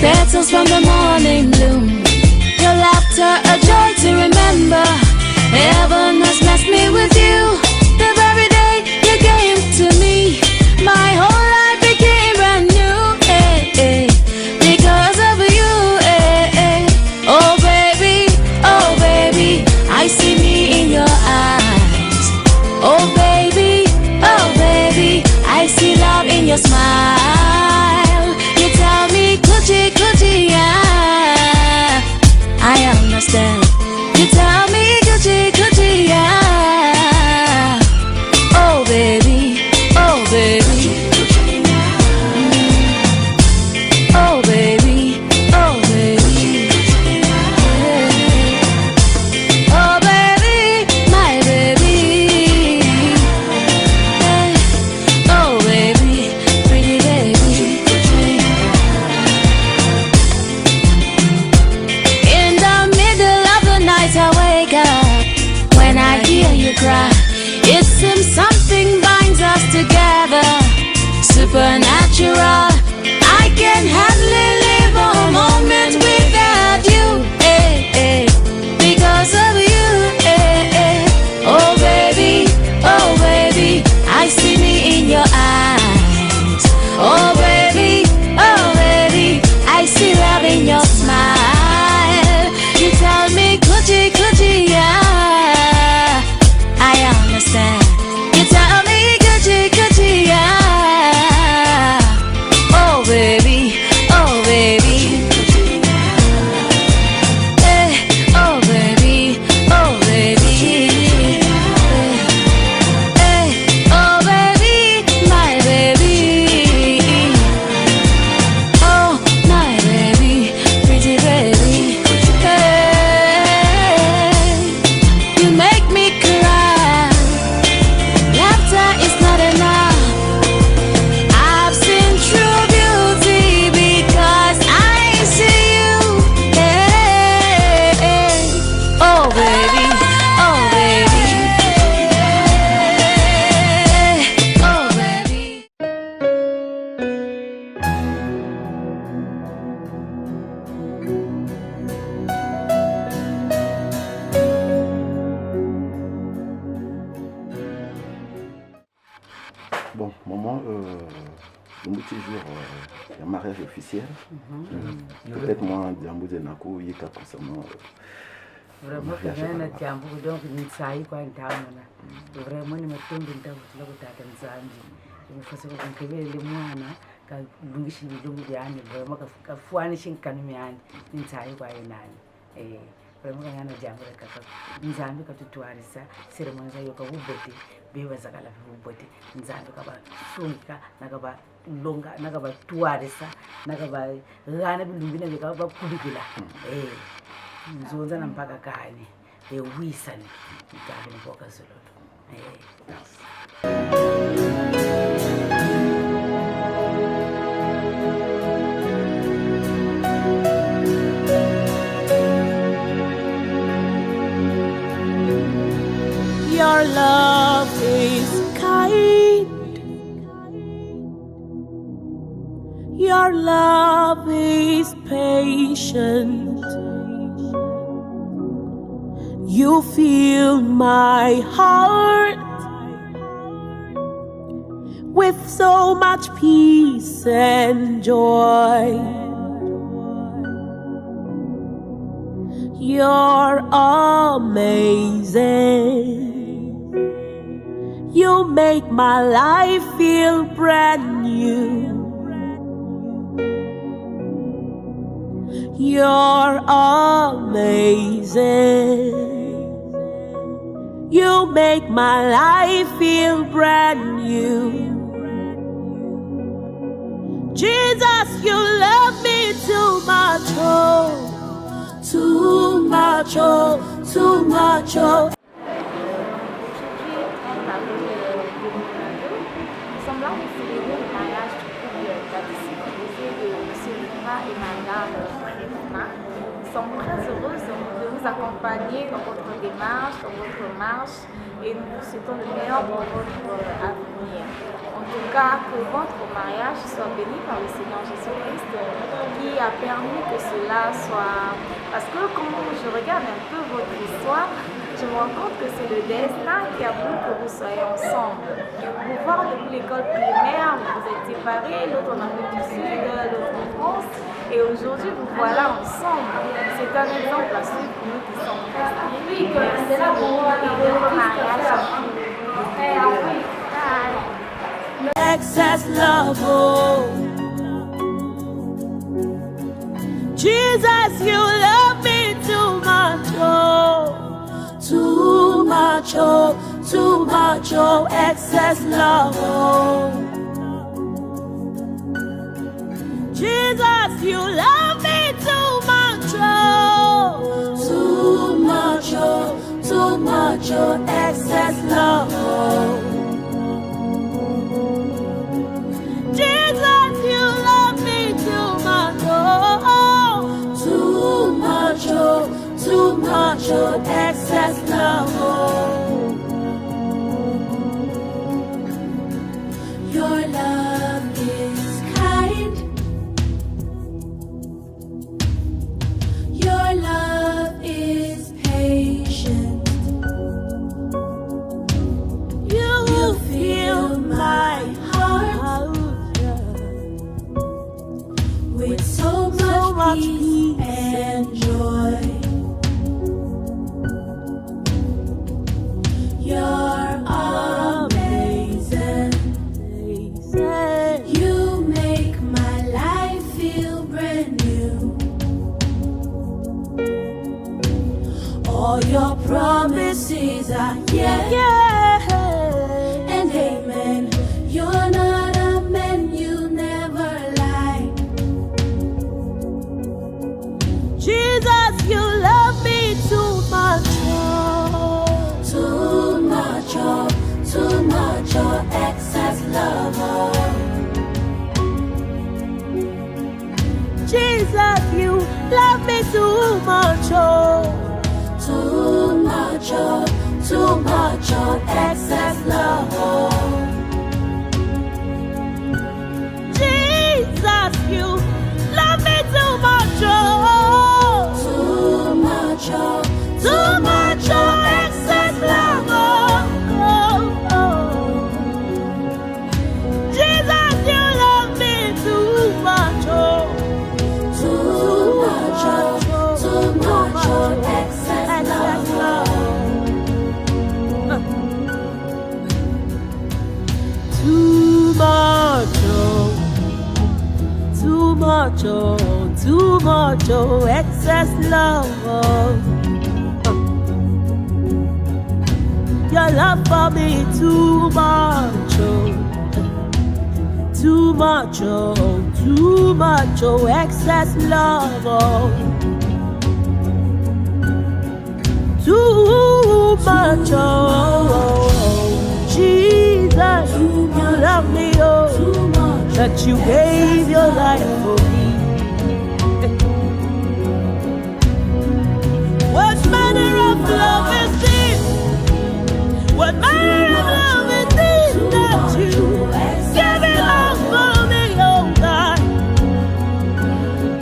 petals from the morning bloom. Your laughter, a joy to remember. Heaven has blessed me with you. The very day you came to me, my whole life became brand new. Because of you. Oh baby, I see me in your eyes. Oh baby, I see love in your smile. You tell me, Gucci, yeah, I understand. You tell me, Gucci, yeah. Oh baby, oh baby. Oh baby, oh baby. Oh baby, my baby. Oh baby, pretty baby. In the middle of the night I wake up. When I hear you cry, it seems something binds us together. Supernatural. I can hardly live a moment without you. Because of you. Oh baby, I see me in your eyes. Oh baby, I see love in your smile. You tell me, Gucci, yeah, I understand. You tell me, Gucci, yeah. Oh baby, oh baby. Oh baby, oh baby. Oh baby, my baby. Oh my baby, pretty baby. You make me cry. Laughter is not enough. I've seen true beauty because I see you. Oh baby, oh baby. Oh baby. Bon, maman, le jour, il y a un mariage officiel. Peut-être moi, Diambo Zenako, il y a concernant. Vraiment, kana jambo donc nitsayi kwa ntamana. Vraiment ni matombi ndavutula kutata nzanji. Ngifasa kunkebele mwana ka lungishi bilungu byani vraiment kafuani shinkanu myani nitsayi kwa yenani. Vraiment kana jambo kaka nzambi katutwarisa ceremony zayo ka buboti bebaza kala buboti nzambi kaba sunka nakaba longa nakaba twarisa nakaba gana bilungu ne kaba kubikila. Nzonza na mpaka kani wisane mkabe mboka zoloto. Your love is kind. Your love is patient. You fill my heart with so much peace and joy. You're amazing. You make my life feel brand new. You're amazing. You make my life feel brand new. Jesus, you love me too much, oh, too much, oh, too much, oh. Nous sommes très heureuses de vous accompagner dans votre démarche, dans votre marche, et nous vous souhaitons le meilleur pour votre avenir. On cas, que votre mariage soit béni par le Seigneur Jésus-Christ, qui a permis que cela soit... Parce que quand je regarde un peu votre histoire, je me rends compte que c'est le destin qui a voulu que vous soyez ensemble. Vous voir depuis l'école primaire, vous êtes séparés, l'autre en Afrique du Sud, l'autre en France, et aujourd'hui vous voilà ensemble. C'est un exemple à suivre pour nous qui sommes restés. Merci beaucoup et heureux mariage. Excess love, oh. Jesus, you love me too much, oh. Too much, oh, too much, oh, excess love, oh. Jesus, you love me too much, oh. Too much, oh, too much, oh, excess love, oh. Jesus, you love me too much, oh. Too much, oh, too much, oh, excess love, oh. Your love is kind. Your love is patient. You fill my heart with so much peace and joy. You're amazing. You make my life feel brand new. All your promises are yeah, and amen. You're not a man, you never lie. Jesus, you love me too much, oh. Too much, oh, too much, oh, excess love, oh. Jesus, you love me too much, oh. Too much, oh, too much, oh, excess love, oh. Jesus, you love me too much, oh. Too much, oh, too much, oh, excess love, oh, oh, oh. Jesus, you love me too much, oh. Too much, oh, too much, oh, excess love, too much, oh. Too much, oh, too much, oh, excess love, oh. Your love for me too much, oh. Too much, oh, too much, oh, excess love, oh. Too much, oh, Jesus, you love me, oh, that you gave your life for me. What manner of love is this? What manner of love is this that you gave it all for me, oh God?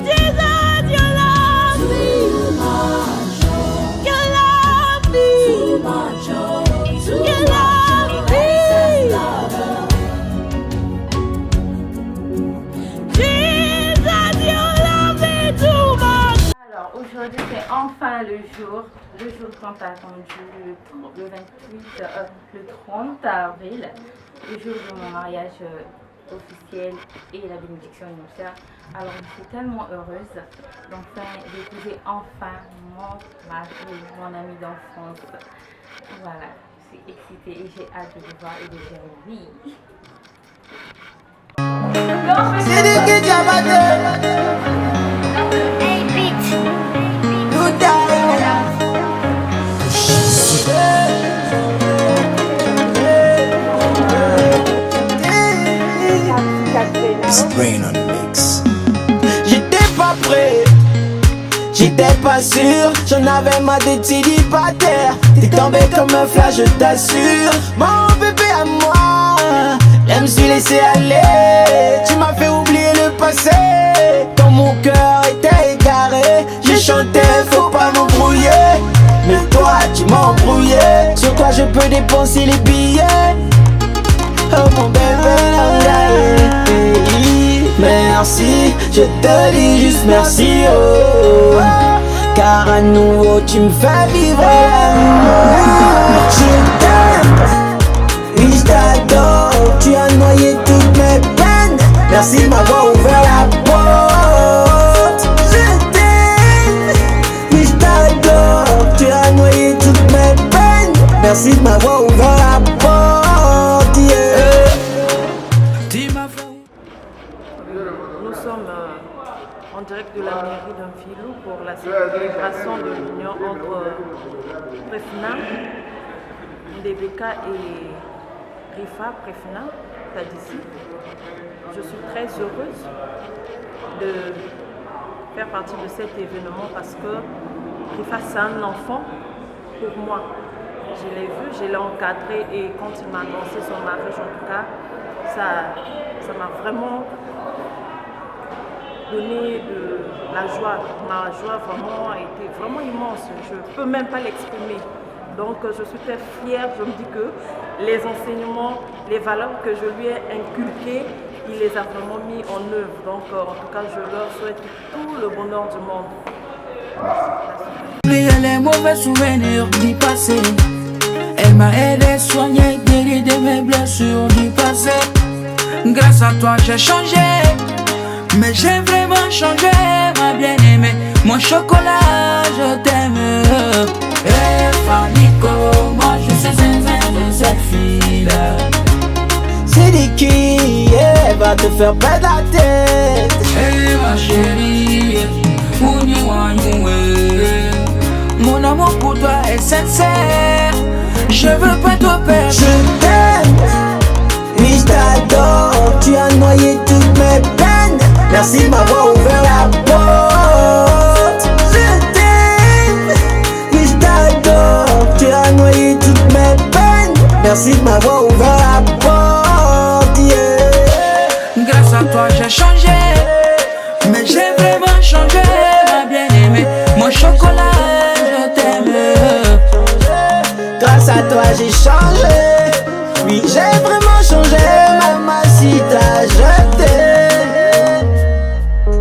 Jesus, you love me. You love me. You love me. Jesus, you love me too much. Alors aujourd'hui c'est enfin le jour tant attendu, le 30 avril, le jour de mon mariage officiel et la bénédiction nuptiale. Alors je suis tellement heureuse d'épouser enfin mon mari, mon ami d'enfance. Voilà, je suis excitée et j'ai hâte de le voir et de dire oui. Brain on mix. J'étais pas prêt, j'étais pas sûr, j'en avais ma célibataire. T'es tombé comme un flash, je t'assure. Mon bébé à moi, j'aime sur les laissé aller. Tu m'as fait oublier le passé. Quand mon cœur était égaré, j'ai chanté, faut pas m'embrouiller. Mais toi, tu m'as embrouillé. Sur toi, je peux dépenser les billets. Oh mon bébé, merci, je te dis juste merci, oh. Car à nouveau tu me fais vivre l'amour. Je t'aime, oui je t'adore. Tu as noyé toutes mes peines. Merci de m'avoir ouvert la porte. Je t'aime, oui je t'adore. Tu as noyé toutes mes peines. Merci de m'avoir ouvert la porte, yeah. Nous sommes en direct de la mairie d'Amphilou pour la célébration de l'union entre Prefina, Ndebeka et Rifa Prefina, Tadissi. Je suis très heureuse de faire partie de cet événement parce que Rifa c'est un enfant pour moi. Je l'ai vu, je l'ai encadré et quand il m'a annoncé son mariage, en tout cas, ça m'a vraiment donné de la joie. Ma joie vraiment a été vraiment immense. Je ne peux même pas l'exprimer. Donc je suis très fière. Je me dis que les enseignements, les valeurs que je lui ai inculquées, il les a vraiment mis en œuvre. Donc en tout cas, je leur souhaite tout le bonheur du monde. Oublier les mauvais souvenirs du passé. Elle m'a aidé à soigner, guérir de mes blessures du passé. Grâce à toi j'ai changé, mais j'ai vraiment changé, ma bien-aimée. Mon chocolat, je t'aime. Et Fanico, moi je suis zinzin de cette fille-là. C'est dit qui va te faire perdre la tête. Hey ma chérie, mon amour pour toi est sincère. Je veux pas te perdre. Je t'aime, oui je t'adore. Tu as noyé toutes mes peines. Merci de m'avoir ouvert la porte. Je t'aime, oui je t'adore. Tu as noyé toutes mes peines. Merci de m'avoir ouvert la porte, yeah. Grâce à toi j'ai changé, mais j'ai vraiment changé, ma bien-aimée. Mon chocolat, je t'aime. Grâce à toi j'ai changé. Oui j'ai vraiment changé, mamacita, je t'aime.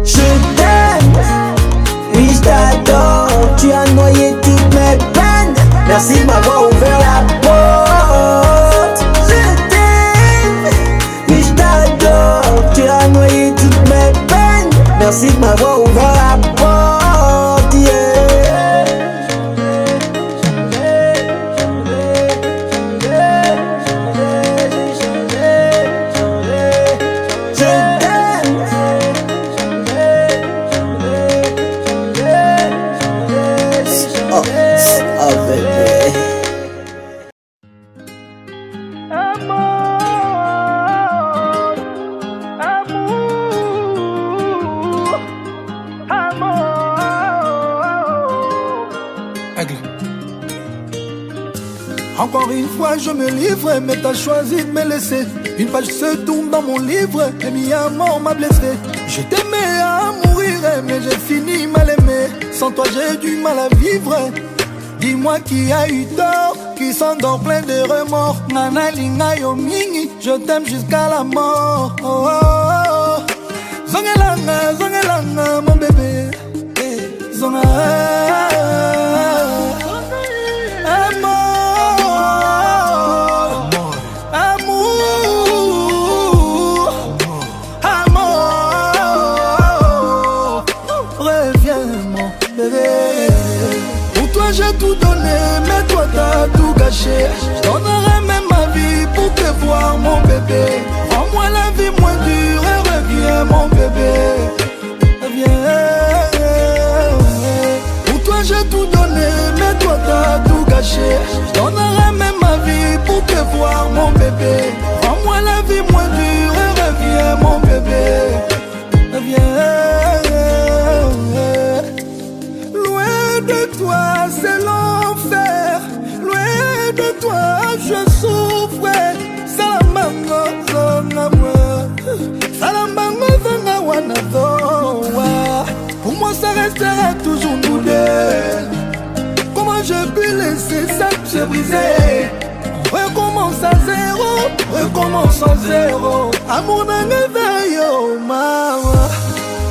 Je t'aime, oui je t'adore. Tu as noyé toutes mes peines. Merci de m'avoir ouvert la porte. Je t'aime, oui je t'adore. Tu as noyé toutes mes peines. Merci de m'avoir ouvert la porte, yeah. Encore une fois je me livre, mais t'as choisi de me laisser. Une page se tourne dans mon livre, et mi amour m'a blessé. Je t'aimais à mourir, mais j'ai fini mal aimé. Sans toi j'ai du mal à vivre. Dis-moi qui a eu tort, qui s'endort plein de remords. Nana linga yo mingi, je t'aime jusqu'à la mort. Oh, oh, oh. Zongelanga, zongelanga mon bébé. Zonga. J'ai tout donné, mais toi t'as tout gâché. Je donnerai même ma vie pour te voir, mon bébé. Rends-moi la vie moins dure et reviens, mon bébé. Reviens. Pour toi j'ai tout donné, mais toi t'as tout gâché. Je donnerai même ma vie pour te voir, mon bébé. Rends-moi la vie moins dure et reviens, mon bébé. Reviens. De toi c'est l'enfer, loin de toi je souffre, c'est la maman. brisé. On recommence à zéro, recommence à zéro. Amour d'un éveil, oh maman.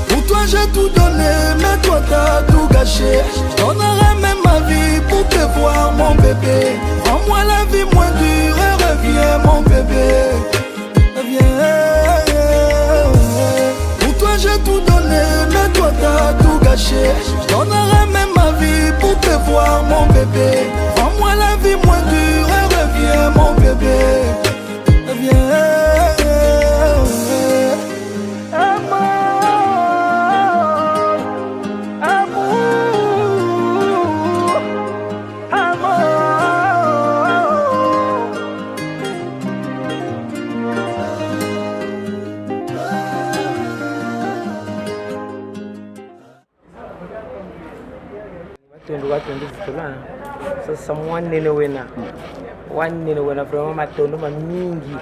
Pour toi j'ai tout donné, mais toi t'as tout gâché. Je donnerai même ma vie pour te voir mon bébé. Rends-moi la vie moins dure et reviens mon bébé. Reviens. Pour toi j'ai tout donné, mais toi t'as tout gâché. Je donnerai même ma vie pour te voir mon bébé. Rends-moi la vie moins dure et reviens mon bébé. Reviens. Sasa mwanene wena vraiment matondo mamingi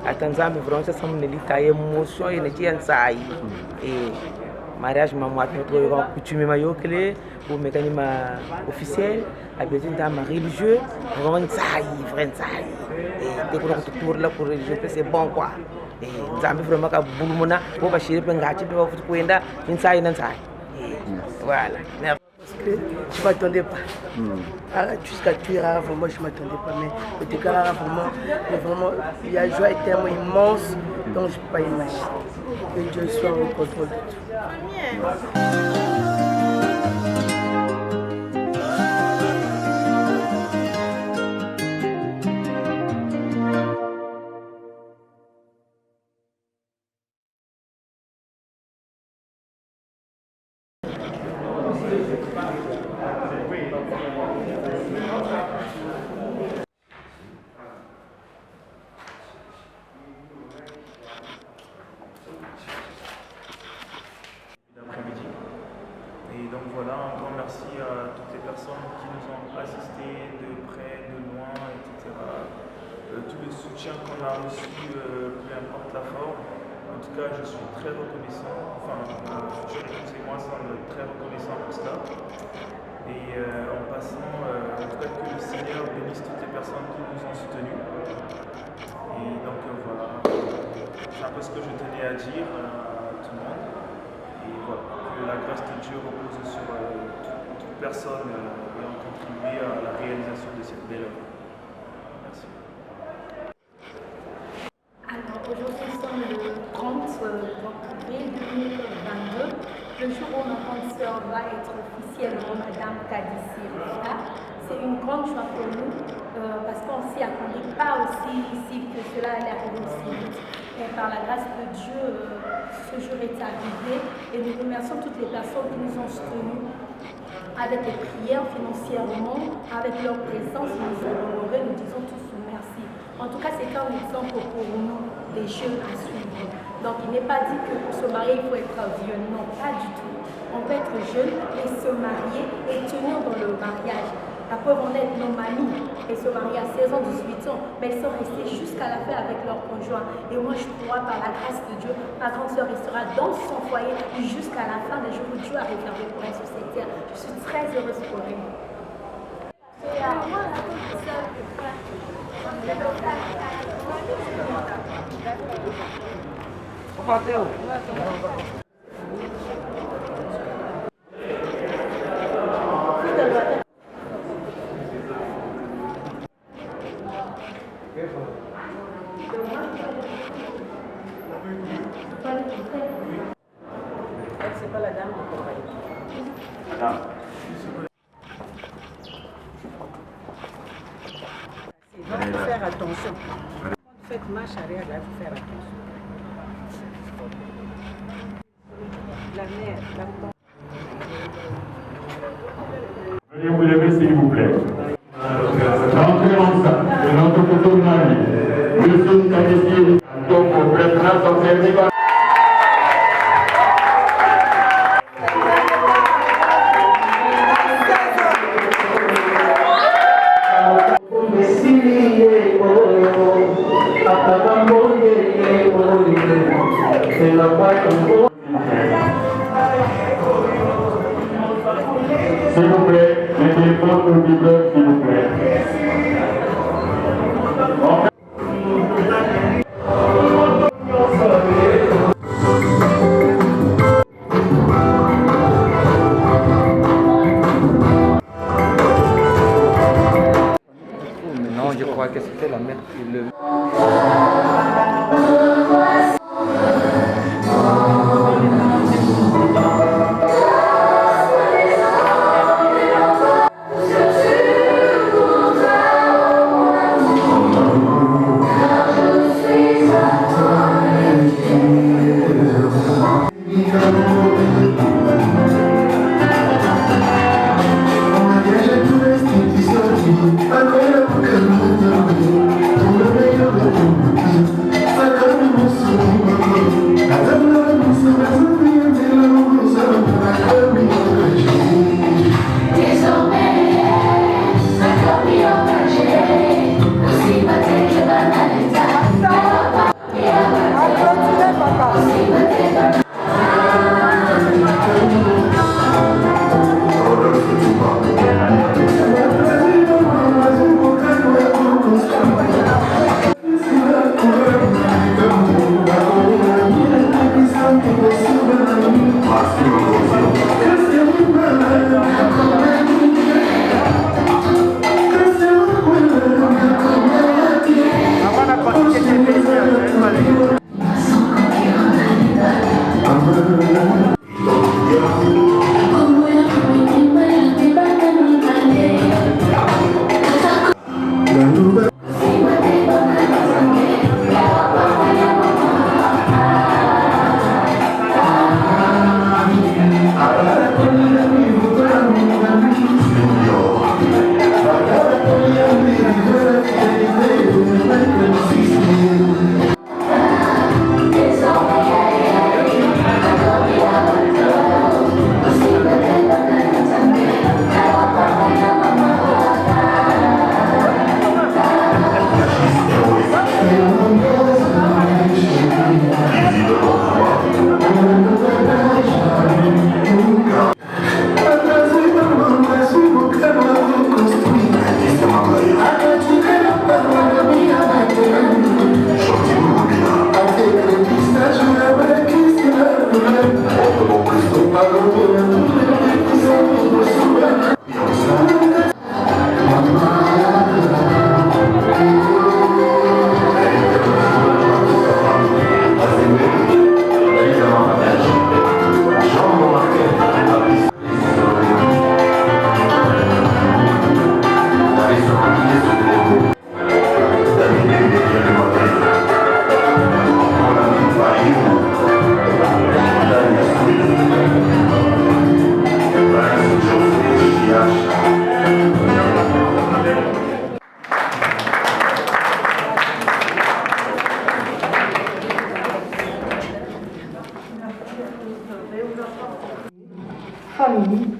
atanzambe vraiment sasa mnelita emotion energia nsai mariage mamwatu notre coutume mayokele ou mécanisme officiel à bien ma religieux vraiment nsai vrai nsai dès qu'on tour là pour religieux c'est bon quoi nzambe vraiment ka bulumuna bo bashire pe ngati pe bafuti kwenda nsai na nsai voilà. Je ne m'attendais pas. Jusqu'à tuer Rara, vraiment, je ne m'attendais pas. Mais au dégât, Rara, vraiment, il y a joie et tellement immense, donc je ne peux pas imaginer. Que Dieu soit au contrôle de tout. Et donc voilà, un grand merci à toutes les personnes qui nous ont assistés de près, de loin, etc. Tout le soutien qu'on a reçu, peu importe la forme. En tout cas, je suis très reconnaissant. Enfin, futur épouse et moi sommes très reconnaissants pour cela. Et en passant, en tout cas, que le Seigneur bénisse toutes les personnes qui nous ont soutenus. Et donc voilà, c'est un peu ce que je tenais à dire à tout le monde. Et voilà, que la grâce de Dieu repose sur toute personne ayant contribué à la réalisation de cette belle œuvre. Merci. Alors aujourd'hui nous sommes le 30 avril 2022, le jour où notre grande sœur va être officiellement Madame Kadissi Rufia. C'est une grande joie pour nous parce qu'on ne s'y attendait pas aussi ici que cela allait arriver aussi vite. Et par la grâce de Dieu, ce jour est arrivé et nous remercions toutes les personnes qui nous ont soutenus avec les prières financièrement, avec leur présence, ils nous ont honorés, nous disons tous merci. En tout cas, c'est un exemple pour nous, des jeunes à suivre. Donc il n'est pas dit que pour se marier, il faut être vieux. Non, pas du tout. On peut être jeune et se marier et tenir dans le mariage. La preuve en est nos mamies, elles se marient à 16 ans, 18 ans, mais elles sont restées jusqu'à la fin avec leur conjoint. Et moi, je crois par la grâce de Dieu, ma grande sœur restera dans son foyer jusqu'à la fin des jours où Dieu a réservé pour elle sur cette terre. Je suis très heureuse pour elle. C'est pas la dame de compagnie. Il faut faire attention. Quand vous faites marche arrière, là, il faut faire attention. La mère, la porte. Veuillez vous lever s'il vous plaît. L'entrée en salle de notre photo de mari, Monsieur Kadissi, donc au président son service. S'il vous plaît, les téléphones pour le s'il vous plaît.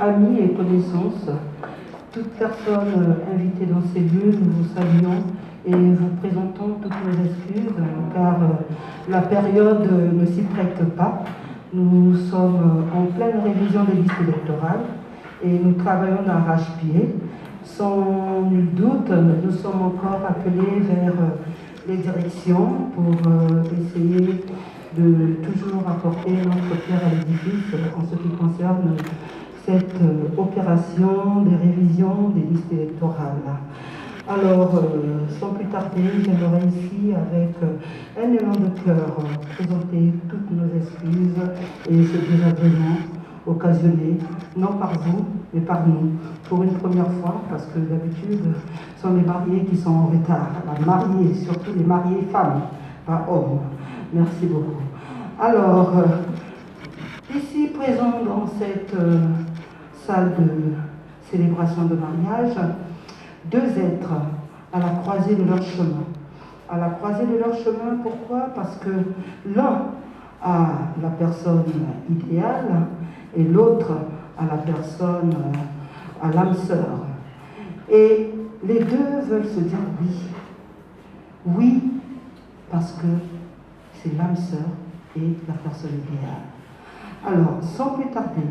amis et connaissances, toute personne invitée dans ces lieux, nous vous saluons et vous présentons toutes nos excuses car la période ne s'y prête pas. Nous sommes en pleine révision des listes électorales et nous travaillons d'arrache-pied. Sans nul doute, nous sommes encore appelés vers les directions pour essayer de toujours apporter notre pierre à l'édifice en ce qui concerne cette opération des révisions des listes électorales. Alors, sans plus tarder, j'aimerais ici, avec un élan de cœur, présenter toutes nos excuses et ce désagrément occasionné, non par vous, mais par nous, pour une première fois, parce que d'habitude, ce sont les mariés qui sont en retard. Les mariés, surtout les mariés femmes, pas hommes. Merci beaucoup. Alors, ici présent dans cette salle de célébration de mariage, deux êtres à la croisée de leur chemin. À la croisée de leur chemin, pourquoi? Parce que l'un a la personne idéale et l'autre a la personne, à l'âme sœur. Et les deux veulent se dire oui. Oui, parce que c'est l'âme sœur et la personne idéale. Alors, sans plus tarder,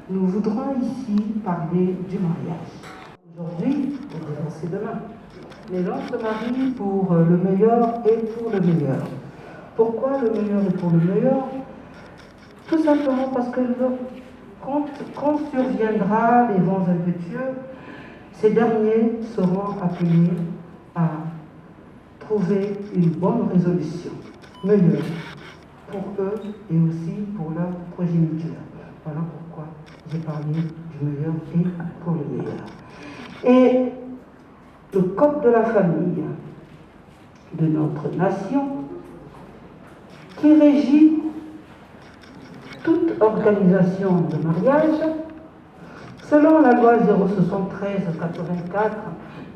nous voudrons ici parler du mariage. Aujourd'hui, c'est demain. Mais l'on se marie pour le meilleur et pour le meilleur. Pourquoi le meilleur et pour le meilleur? Tout simplement parce que quand surviendra les vents impétueux, ces derniers seront appelés à trouver une bonne résolution, meilleure pour eux et aussi pour leur progéniture. Voilà pourquoi j'ai parlé du meilleur et pour le meilleur. Et le code de la famille de notre nation qui régit toute organisation de mariage, selon la loi 073-84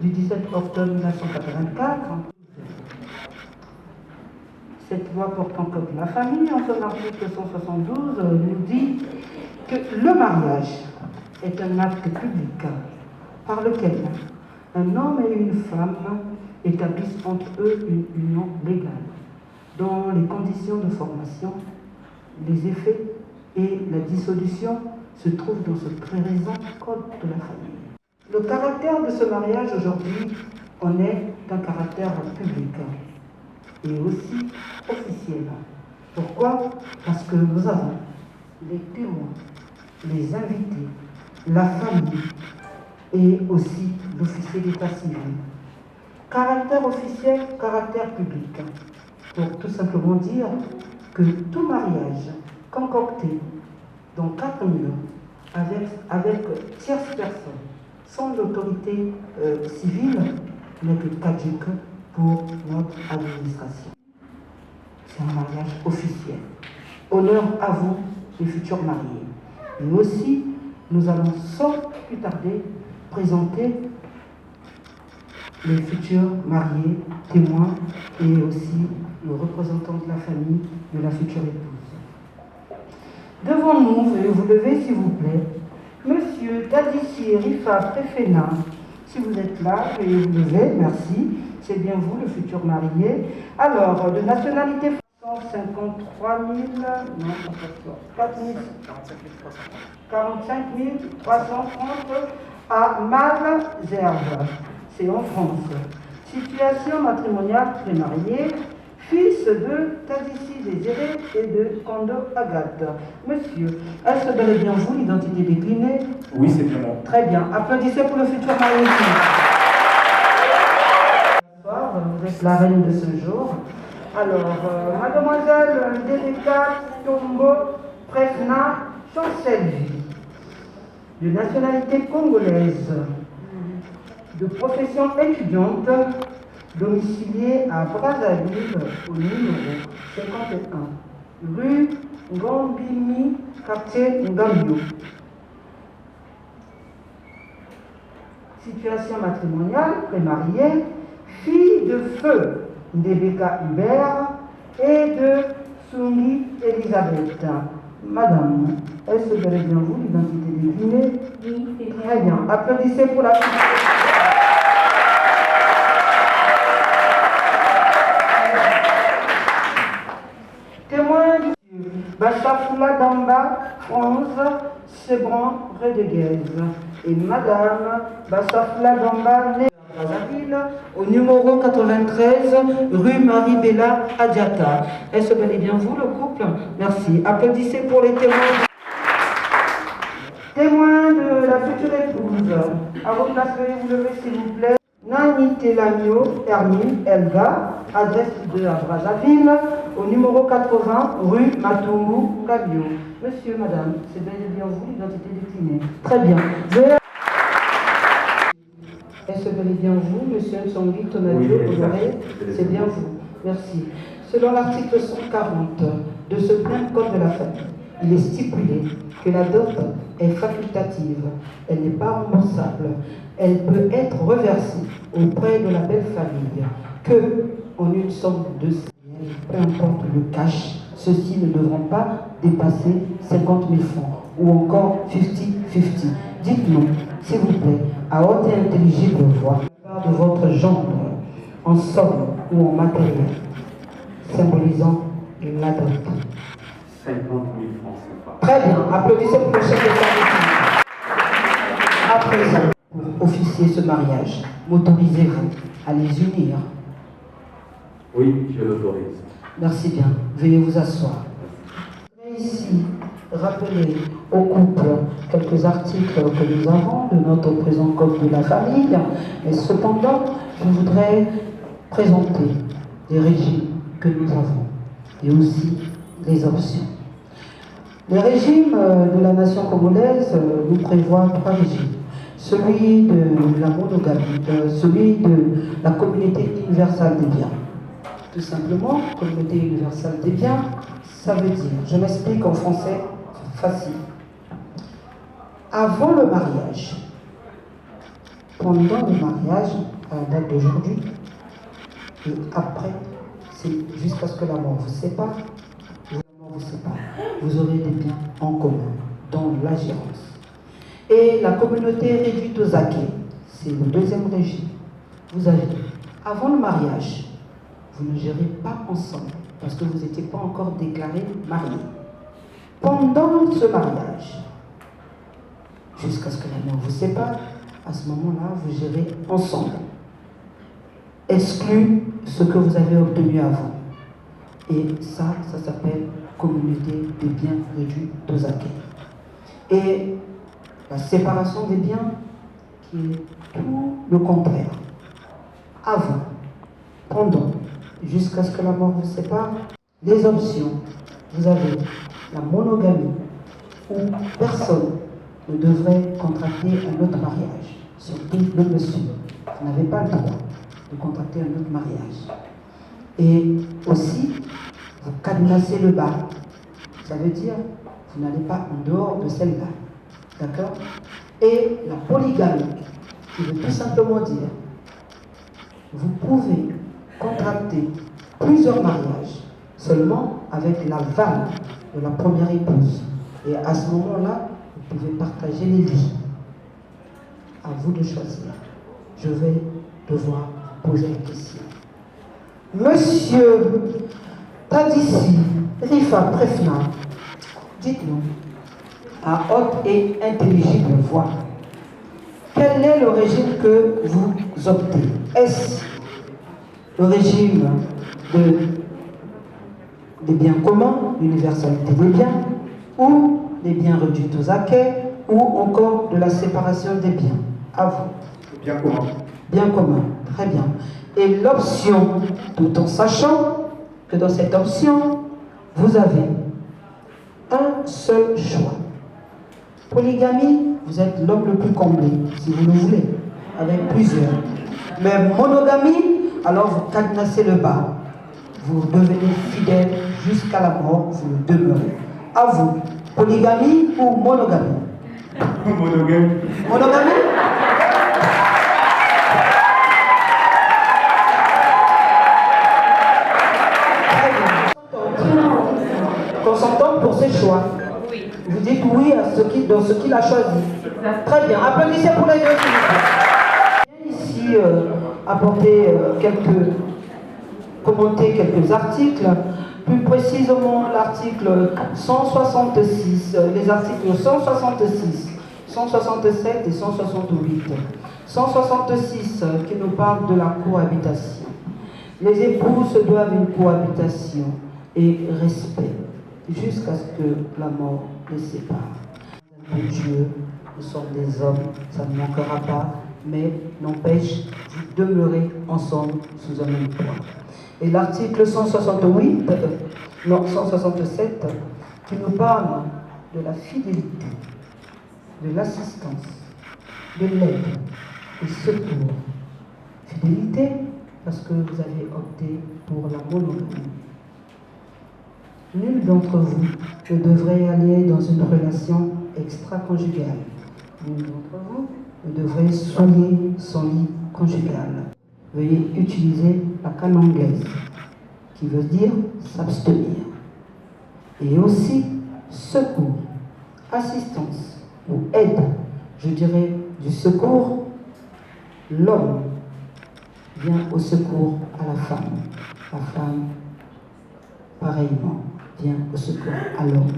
du 17 octobre 1984, cette loi portant code de la famille, en son article 172, nous dit que le mariage est un acte public par lequel un homme et une femme établissent entre eux une union légale, dont les conditions de formation, les effets et la dissolution se trouvent dans ce présent code de la famille. Le caractère de ce mariage aujourd'hui en est d'un caractère public et aussi officiel. Pourquoi? Parce que nous avons les témoins, les invités, la famille et aussi l'officier d'état civil. Caractère officiel, caractère public. Pour tout simplement dire que tout mariage concocté dans 4 murs avec tierce personne, sans l'autorité civile, n'est que caduque pour notre administration. C'est un mariage officiel. Honneur à vous, les futurs mariés. Et aussi, nous allons sans plus tarder présenter les futurs mariés, témoins et aussi le représentant de la famille de la future épouse. Devant nous, veuillez vous lever s'il vous plaît, Monsieur Tadissi Rifa Préfena, si vous êtes là, veuillez vous lever, merci, c'est bien vous le futur marié. Alors, de nationalité 153 000, non, 45 330 à Malzerbe, c'est en France. Situation matrimoniale pré-mariée, fils de Tadissi Désiré et de Kondo Agathe. Monsieur, est-ce bel et bien vous, l'identité déclinée? Oui, c'est bien moi. Très bien. Applaudissez pour le futur marié. Vous êtes la reine de ce jour. Alors, mademoiselle Dédéka Tombo Presna Chancelvi, de nationalité congolaise, de profession étudiante, domiciliée à Brazzaville au numéro 51, rue Ngambimi, quartier Ngambio. Situation matrimoniale, pré-mariée, fille de feu Ndebeka Hubert et de Soumi Elisabeth. Madame, est-ce bel et bien vous, l'identité deviné? Oui, c'est bien. Très bien. Applaudissez pour la fille. Témoin du Bassafula Damba, France, Sebran, Rediguez. Et Madame Bassafula Damba, née à Brazzaville, au numéro 93, rue Marie-Bella, Adjata. Est-ce bel et bien vous, le couple? Merci. Applaudissez pour les témoins. Témoins de la future épouse. À vos places, veuillez vous lever, s'il vous plaît. Nani Telamio, Hermine, Elga, adresse 2 à Brazzaville, au numéro 80, rue Matumbu, Gabio. Monsieur, madame, c'est bel et bien vous, l'identité déclinée. Très bien. Est-ce bel et bien vous, monsieur Nsongi Tonadio, Honoré? C'est bien vous. Merci. Selon l'article 140 de ce même code de la famille, il est stipulé que la dot est facultative, elle n'est pas remboursable, elle peut être reversée auprès de la belle famille que en une somme de CL, peu importe le cash, ceux-ci ne devront pas dépasser 50 000 francs ou encore 50-50. Dites-nous, s'il vous plaît, à haute et intelligible voix, de votre gendre, en somme ou en matériel, symbolisant la dot. 50 000 francs CFA. Très bien, applaudissez pour le chef de famille. À présent, pour officier ce mariage, m'autorisez-vous à les unir? Oui, je l'autorise. Merci bien, veuillez vous asseoir. Je vais ici rappeler au couple quelques articles que nous avons de notre présent code de la famille, mais cependant, je voudrais présenter les régimes que nous avons et aussi les options. Les régimes de la nation congolaise nous prévoient 3 régimes. Celui de la monogamie, celui de la communauté universelle des biens. Tout simplement, communauté universelle des biens, ça veut dire, je m'explique en français facile. Avant le mariage, pendant le mariage, à la date d'aujourd'hui, et après, c'est jusqu'à ce que la mort vous sépare, vous aurez des biens en commun, dont la gérance. Et la communauté réduite aux acquis, c'est le deuxième régime. Vous avez, avant le mariage, vous ne gérez pas ensemble, parce que vous n'étiez pas encore déclaré marié. Pendant ce mariage, jusqu'à ce que la mort vous sépare, à ce moment-là, vous gérez ensemble. Exclu ce que vous avez obtenu avant. Et ça s'appelle communauté des biens réduits aux acquis. Et la séparation des biens, qui est tout le contraire. Avant, pendant, jusqu'à ce que la mort vous sépare, les options, vous avez la monogamie, où personne ne devrait contracter un autre mariage, surtout le monsieur. Vous n'avez pas le droit de contracter un autre mariage. Et aussi, vous cadenassez le bas. Ça veut dire, vous n'allez pas en dehors de celle-là. D'accord? Et la polygamie, qui veut tout simplement dire, vous pouvez contracter plusieurs mariages, seulement avec l'aval de la première épouse. Et à ce moment-là, vous pouvez partager les lits. À vous de choisir. Je vais devoir vous poser la question. Monsieur Tadissi Rifa Prefna, dites-nous, à haute et intelligible voix, quel est le régime que vous optez? Est-ce le régime des biens communs, l'universalité des biens, ou des biens réduits aux acquis, ou encore de la séparation des biens? À vous. Bien commun. Bien commun, très bien. Et l'option, tout en sachant que dans cette option, vous avez un seul choix. Polygamie, vous êtes l'homme le plus comblé, si vous le voulez, avec plusieurs. Mais monogamie, alors vous cadenassez le bas. Vous devenez fidèle jusqu'à la mort, vous le demeurez. À vous, polygamie ou monogamie? Monogamie. Monogamie? Consentante pour ses choix. Vous dites oui à dans ce qu'il a choisi. Très bien. Applaudissez pour les deux. Ici, commenter quelques articles. Plus précisément, l'article 166, les articles 166, 167 et 168. 166 qui nous parle de la cohabitation. Les époux se doivent une cohabitation et respect jusqu'à ce que la mort les sépare. Dieu, nous sommes des hommes, ça ne manquera pas, mais n'empêche, vous demeurez ensemble sous un même toit. Et l'article 167, qui nous parle de la fidélité, de l'assistance, de l'aide et secours. Fidélité, parce que vous avez opté pour la monogamie. Nul d'entre vous ne devrait aller dans une relation extra-conjugale. Nul d'entre vous ne devrait soigner son lit conjugal. Veuillez utiliser la canne anglaise, qui veut dire s'abstenir. Et aussi secours, assistance ou aide, je dirais du secours. L'homme vient au secours à la femme. La femme, pareillement, vient au secours à l'homme.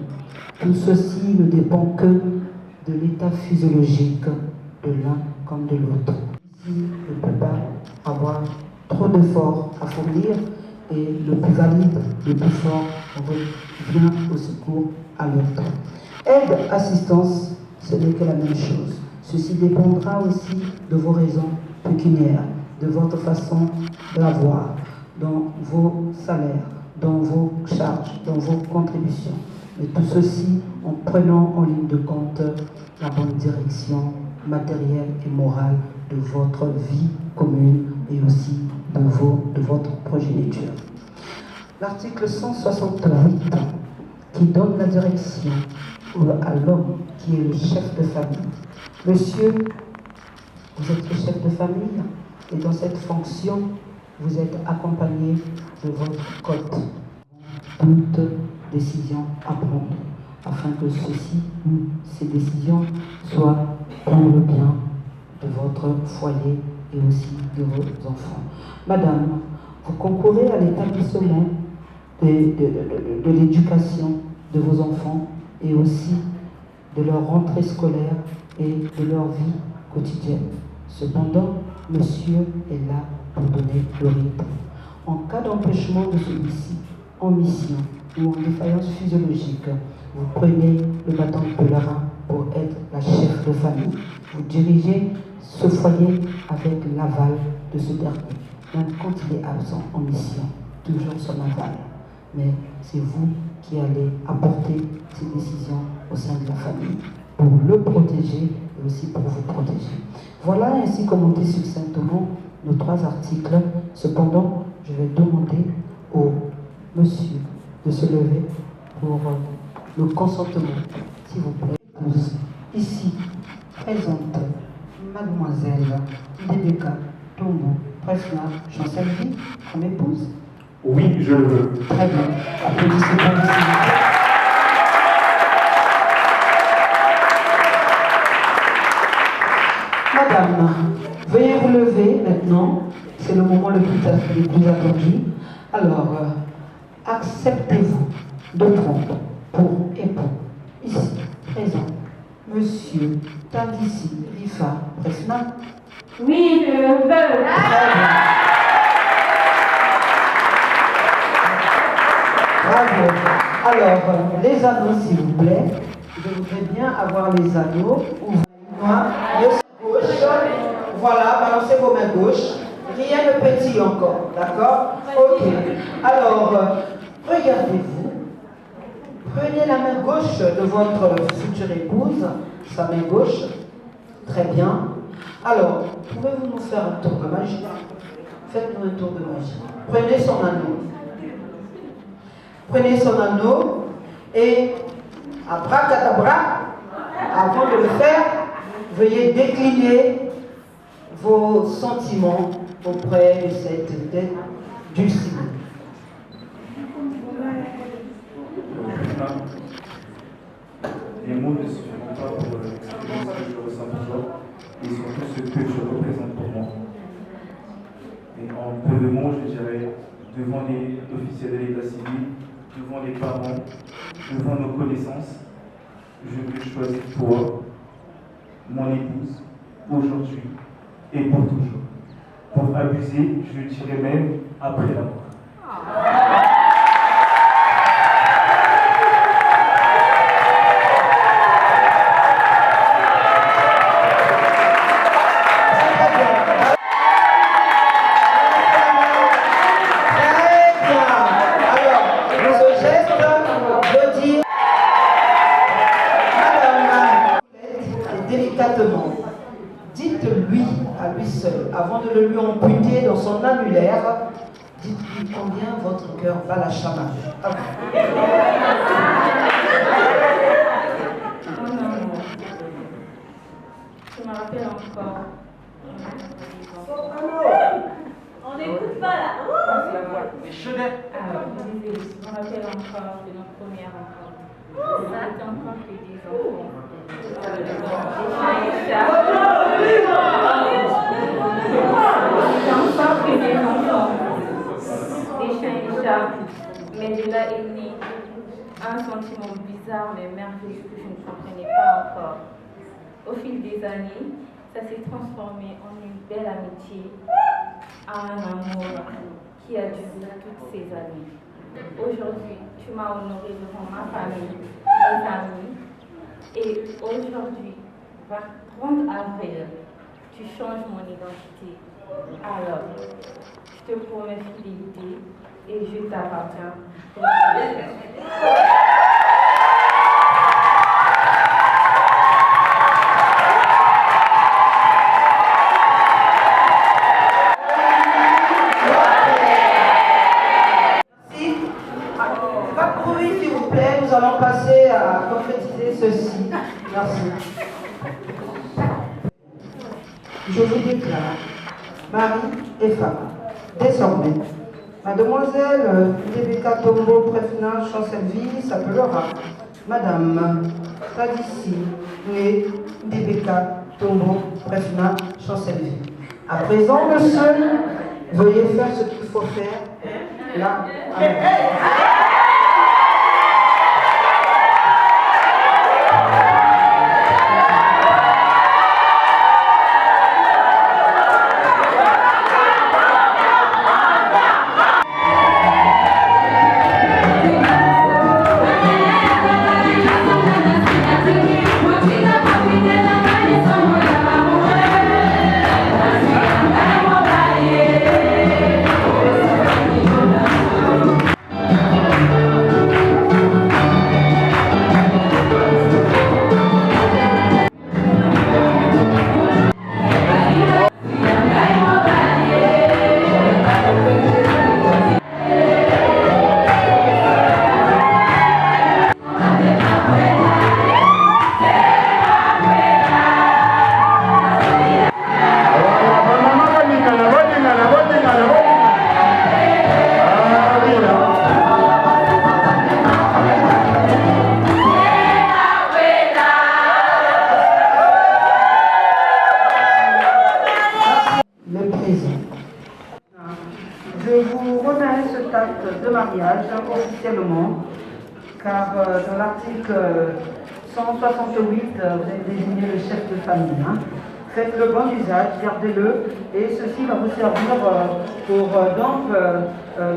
Tout ceci ne dépend que de l'état physiologique de l'un comme de l'autre. Ici, ne peut pas avoir trop d'efforts à fournir et le plus valide, le plus fort, vient au secours à l'autre. Aide, assistance, ce n'est que la même chose. Ceci dépendra aussi de vos raisons pécuniaires, de votre façon d'avoir, dans vos salaires, dans vos charges, dans vos contributions. Mais tout ceci en prenant en ligne de compte la bonne direction matérielle et morale de votre vie commune et aussi de votre progéniture. L'article 168 qui donne la direction à l'homme qui est le chef de famille. Monsieur, vous êtes le chef de famille et dans cette fonction, vous êtes accompagné de votre cote. Toute décision à prendre afin que ces décisions soient pour le bien de votre foyer et aussi de vos enfants. Madame, vous concourez à l'établissement de l'éducation de vos enfants et aussi de leur rentrée scolaire et de leur vie quotidienne. Cependant, monsieur est là pour donner le rythme. En cas d'empêchement de celui-ci, en mission ou en défaillance physiologique, vous prenez le bâton de pèlerin pour être la chef de famille. Vous dirigez ce foyer avec l'aval de ce dernier. Même quand il est absent en mission, toujours son aval. Mais c'est vous qui allez apporter ces décisions au sein de la famille pour le protéger et aussi pour vous protéger. Voilà ainsi commenté succinctement nos 3 articles. Cependant, je vais demander au monsieur de se lever pour le consentement, s'il vous plaît. Ici, présente mademoiselle Rebecca Tombo Presna Chancellerie comme épouse. Oui, je le veux. Très bien. Applaudissez pour vous. Madame, veuillez vous lever maintenant. C'est le moment le plus attendu. Alors, acceptez-vous de prendre pour époux, ici, présent, Monsieur Tandissi Rifa Presna? Oui, je le veux. Bravo. Alors, les anneaux, s'il vous plaît. Je voudrais bien avoir les anneaux. Ouvrez-moi le gauche. Voilà, balancez vos mains gauches. Rien ne pétille encore, d'accord? Ok. Alors, regardez-vous. Prenez la main gauche de votre future épouse, sa main gauche. Très bien. Alors, pouvez-vous nous faire un tour de magie? Faites-nous un tour de magie. Prenez son anneau. Prenez son anneau et, abracadabra, avant de le faire, veuillez décliner vos sentiments auprès de cette tête dulcinée. officier de l'état civil, devant les parents, devant nos connaissances, je veux choisir toi, mon épouse, aujourd'hui et pour toujours. Pour abuser, je dirais même après la mort. Délicatement, dites-lui à lui seul, avant de le lui amputer dans son annulaire, dites-lui combien votre cœur bat la chamade. Je me rappelle encore. On n'écoute pas là. Je me rappelle encore de notre première rencontre. Ça a encore que des enfants. Mais de là est né un sentiment bizarre mais merveilleux que je ne comprenais pas encore. Au fil des années, ça s'est transformé en une belle amitié, en un amour qui a duré toutes ces années. Aujourd'hui, tu m'as honoré devant ma famille, mes amis, et aujourd'hui, 30 avril, tu changes mon identité. Alors, je te promets fidélité et je t'appartiens. Pas de bruit, s'il vous plaît, nous allons passer à concrétiser ceci. Merci. Je vous déclare, mari et femme, désormais, Mademoiselle Rebecca Tombo Prefna Chancellerie s'appellera Madame Tadissi, née Rebecca Tombo Prefna Chancellerie. À présent, monsieur, veuillez faire ce qu'il faut faire là. De mariage officiellement, car dans l'article 168, vous avez désigné le chef de famille. Faites le bon usage, gardez-le, et ceci va vous servir pour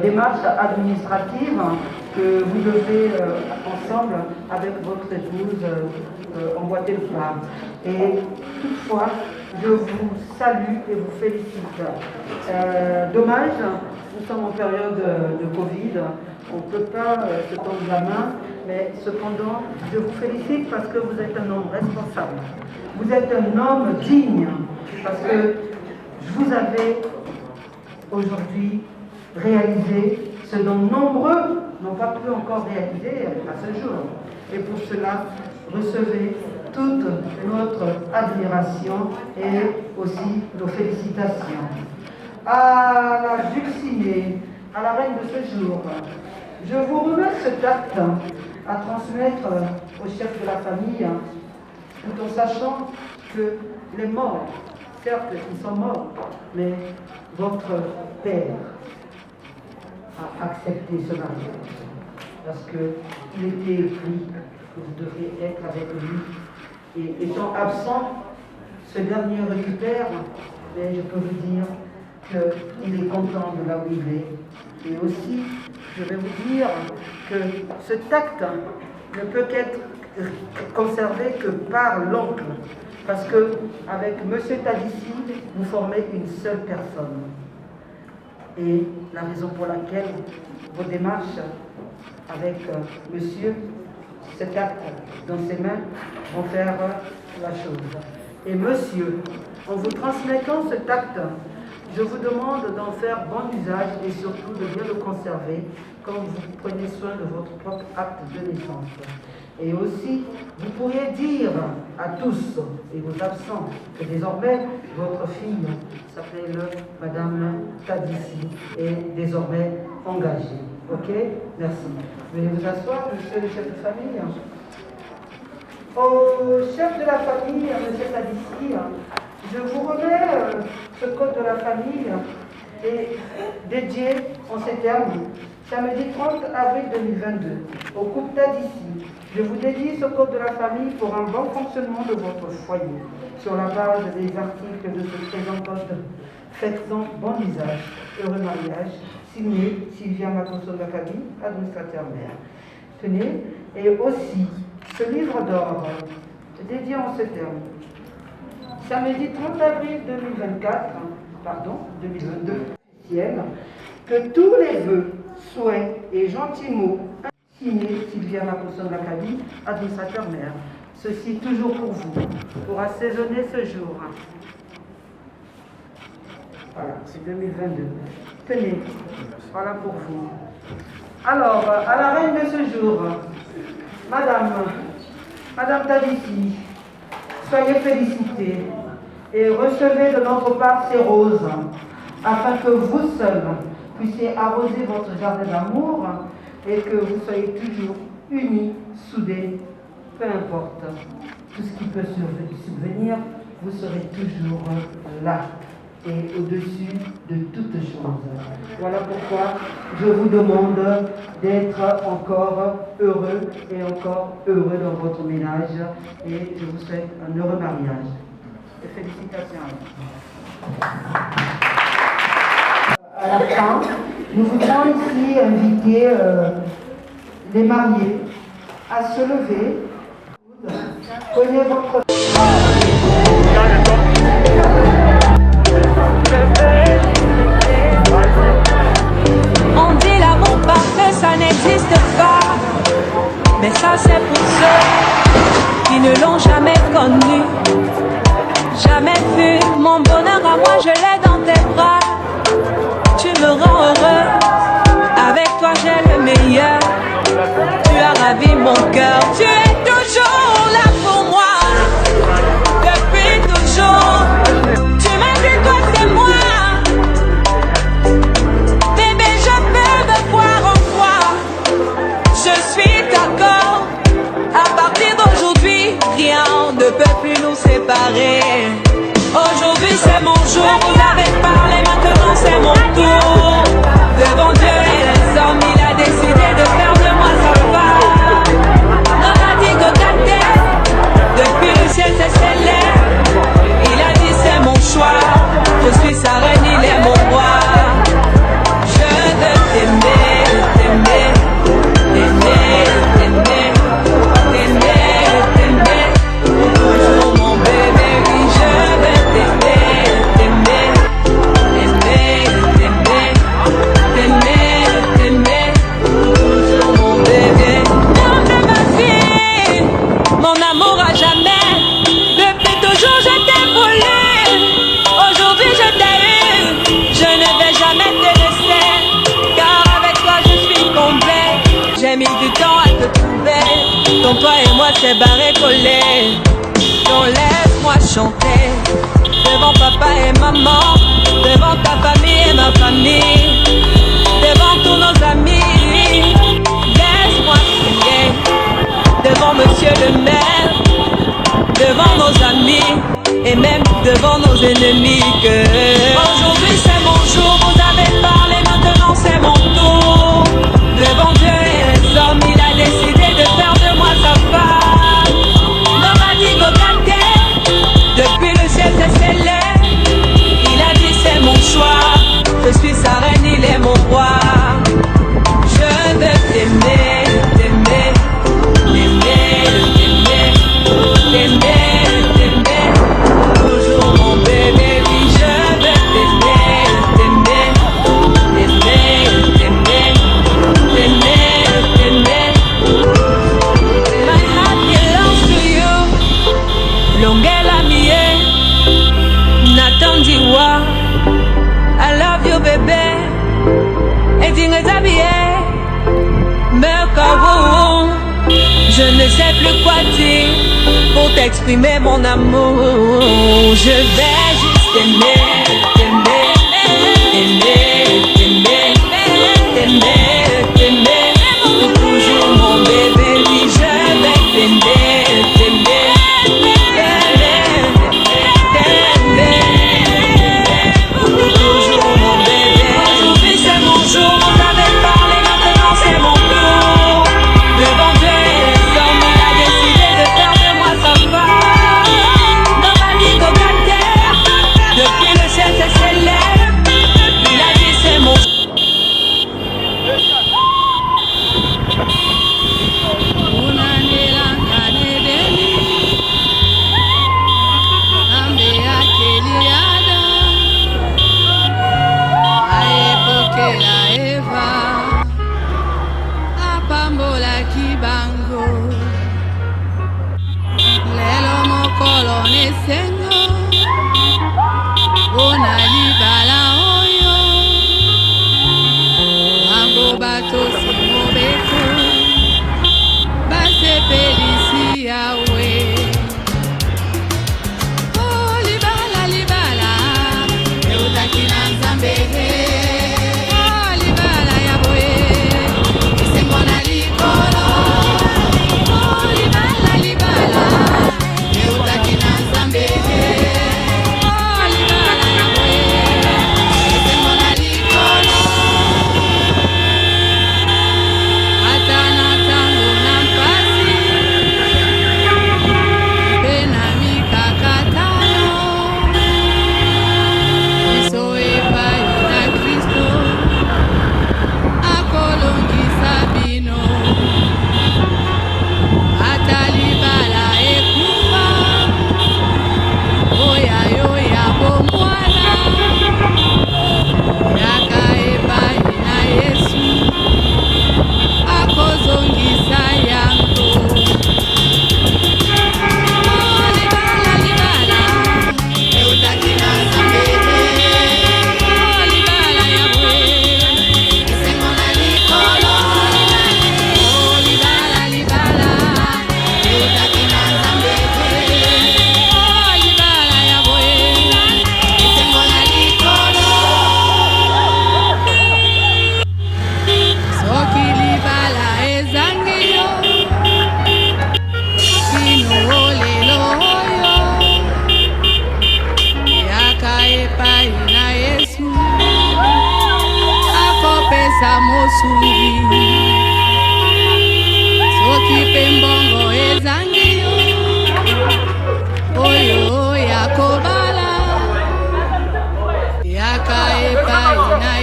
démarches administratives que vous devez ensemble avec votre épouse emboîter le pas. Et toutefois, je vous salue et vous félicite. Dommage, nous sommes en période de Covid, on ne peut pas se tendre la main, mais cependant, je vous félicite parce que vous êtes un homme responsable. Vous êtes un homme digne, parce que vous avez aujourd'hui réalisé ce dont nombreux n'ont pas pu encore réaliser à ce jour. Et pour cela, recevez toute notre admiration et aussi nos félicitations. À la dulcinée, à la reine de ce jour, je vous remets cet acte à transmettre au chef de la famille, tout en sachant que les morts, certes ils sont morts, mais votre père, a accepté ce mariage. Parce qu'il était écrit que vous devez être avec lui. Et étant absent, ce dernier récupère, mais je peux vous dire qu'il est content de là où il est. Et aussi, je vais vous dire que ce tact ne peut qu'être conservé que par l'oncle. Parce que avec M. Tadissi, vous formez une seule personne. Et la raison pour laquelle vos démarches avec monsieur, cet acte dans ses mains, vont faire la chose. Et monsieur, en vous transmettant cet acte, je vous demande d'en faire bon usage et surtout de bien le conserver comme vous prenez soin de votre propre acte de naissance. Et aussi, vous pourriez dire à tous et aux absents que désormais votre fille s'appelle Madame Tadissi et désormais engagée. Ok? Merci. Veuillez vous asseoir, monsieur le chef de famille. Au chef de la famille, monsieur Tadissi, je vous remets ce code de la famille et dédié en ces termes. Samedi 30 avril 2022, au couple Tadissi, je vous dédie ce code de la famille pour un bon fonctionnement de votre foyer. Sur la base des articles de ce présent code, faites-en bon usage. Heureux mariage, signé Sylvia Makoso-Nakabi, administrateur maire. Tenez, et aussi ce livre d'or, dédié en ces termes. Samedi 30 avril 2022, officiel, que tous les vœux, souhaits et gentils mots signé Sylvia Makoso-Nakabi, administrateur maire. Ceci toujours pour vous, pour assaisonner ce jour. Voilà, c'est 2022. Tenez, voilà pour vous. Alors, à la reine de ce jour, Madame Tadissi, soyez félicitée et recevez de notre part ces roses, afin que vous seul puissiez arroser votre jardin d'amour et que vous soyez toujours unis, soudés, peu importe tout ce qui peut subvenir, vous serez toujours là et au-dessus de toutes choses. Voilà pourquoi je vous demande d'être encore heureux et encore heureux dans votre ménage et je vous souhaite un heureux mariage. Et félicitations. À la fin, nous voudrions ici inviter les mariés à se lever. Prenez votre... On dit l'amour parfait, ça n'existe pas. Mais ça c'est pour ceux qui ne l'ont jamais connu. Jamais vu mon bonheur à moi, je l'ai dans tes bras. Tu me rends heureux, avec toi j'ai le meilleur. Tu as ravi mon cœur, tu es toujours là pour moi. Depuis toujours, tu m'as dit toi c'est moi. Bébé je peux me voir en toi. Je suis d'accord, à partir d'aujourd'hui, rien ne peut plus nous séparer. Aujourd'hui c'est mon jour, vous avez parlé, maintenant c'est mon tour. Devant Dieu et les hommes, il a décidé de faire de moi sa femme. Notre depuis le ciel c'est célèbre. Il a dit c'est mon choix, je suis sa reine, il est mon roi. Je veux t'aimer, t'aimer, t'aimer, t'aimer, t'aimer, t'aimer. Pour toujours mon bébé, oui je veux t'aimer, t'aimer, t'aimer, t'aimer, t'aimer, t'aimer. Pour toujours mon bébé. L'homme de ma vie, mon amour à jamais. Depuis toujours je t'ai voulu. Aujourd'hui je t'ai eu. Je ne vais jamais te laisser, car avec toi je suis complet. J'ai mis du temps à te trouver. Ton toi et moi c'est barré collé. Donc laisse-moi chanter devant papa et maman, devant ta famille et ma famille, devant tous nos amis. Laisse-moi crier devant monsieur le maire, devant nos amis et même devant nos ennemis. Que aujourd'hui c'est mon jour, vous avez parlé, maintenant c'est mon tour. Je ne sais plus quoi dire pour t'exprimer mon amour. Je vais juste t'aimer, t'aimer, t'aimer, t'aimer, t'aimer, t'aimer. Pour toujours mon bébé, oui je vais t'aimer, t'aimer, t'aimer, t'aimer. Pour toujours mon bébé. Aujourd'hui c'est mon jour, on t'avait parlé, maintenant c'est mon tour. Devant Dieu et les hommes, il a décidé de faire de moi sa femme. Nobody go back there. Depuis le ciel c'est célèbre, il a dit c'est mon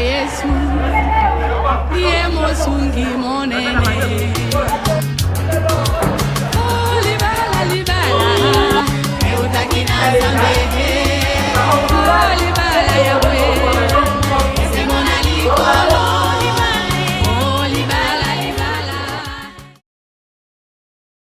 Yesu, Ye Mosungi Mone.